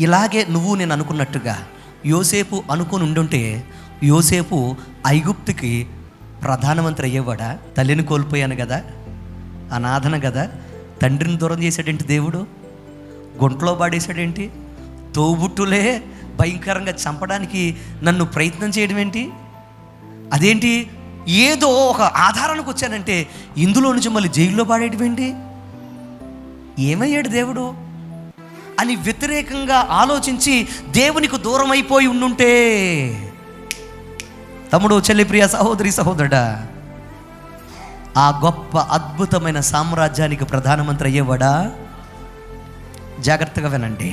ఇలాగే నువ్వు నేను అనుకున్నట్టుగా యోసేపు అనుకుని ఉండుంటే యోసేపు ఐగుప్తుకి ప్రధానమంత్రి అయ్యేవాడా? తల్లిని కోల్పోయాను కదా, అనాథన కదా, తండ్రిని దూరం చేశాడేంటి దేవుడు? గుంటలో పాడేశాడేంటి? తోబుట్టులే భయంకరంగా చంపడానికి నన్ను ప్రయత్నం చేయడం ఏంటి? అదేంటి? ఏదో ఒక ఆధారానికి వచ్చానంటే ఇందులో నుంచి మళ్ళీ జైల్లో పాడేయడం ఏంటి? ఏమయ్యాడు దేవుడు అని వ్యతిరేకంగా ఆలోచించి దేవునికి దూరం అయిపోయి ఉండుంటే, తమ్ముడు, చెల్లి, ప్రియ సహోదరి, సహోదరుడా, ఆ గొప్ప అద్భుతమైన సామ్రాజ్యానికి ప్రధానమంత్రి అయ్యేవాడా? జాగ్రత్తగా వినండి.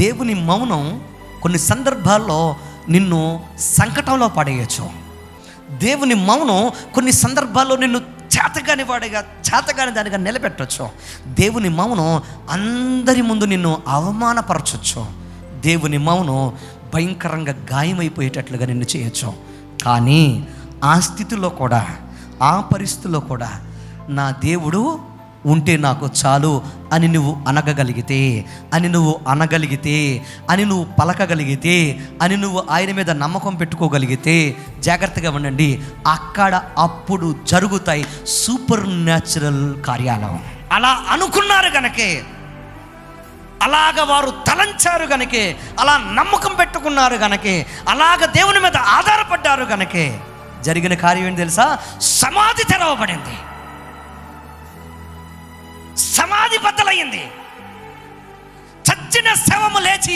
దేవుని మౌనం కొన్ని సందర్భాల్లో నిన్ను సంకటంలో పడేయచ్చు. దేవుని మౌనం కొన్ని సందర్భాల్లో నిన్ను చేతగాని దానిగా నిలబెట్టచ్చు. దేవుని మౌనం అందరి ముందు నిన్ను అవమానపరచచ్చు. దేవుని మౌనం భయంకరంగా గాయమైపోయేటట్లుగా నిన్ను చేయొచ్చు. కానీ ఆ స్థితిలో కూడా, ఆ పరిస్థితుల్లో కూడా నా దేవుడు ఉంటే నాకు చాలు అని నువ్వు అనగలిగితే, అని నువ్వు పలకగలిగితే, అని నువ్వు ఆయన మీద నమ్మకం పెట్టుకోగలిగితే, జాగ్రత్తగా ఉండండి, అక్కడ అప్పుడు జరుగుతాయి సూపర్ న్యాచురల్ కార్యాలు. అలా అనుకున్నారు గనకే, అలాగ వారు తలంచారు గనకే, అలా నమ్మకం పెట్టుకున్నారు గనకే, అలాగ దేవుని మీద ఆధారపడ్డారు గనకే జరిగిన కార్యం ఏంటి తెలుసా? సమాధి తెరవబడింది, సమాధి బద్దలయ్యింది, చచ్చిన శవము లేచి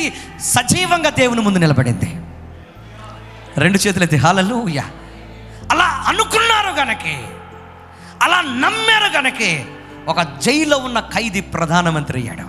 సజీవంగా దేవుని ముందు నిలబడింది. 2 చేతులెత్తి హల్లెలూయా. అలా అనుకున్నారు గనకే, అలా నమ్మారు గనకే ఒక జైల్లో ఉన్న ఖైదీ ప్రధానమంత్రి అయ్యాడు.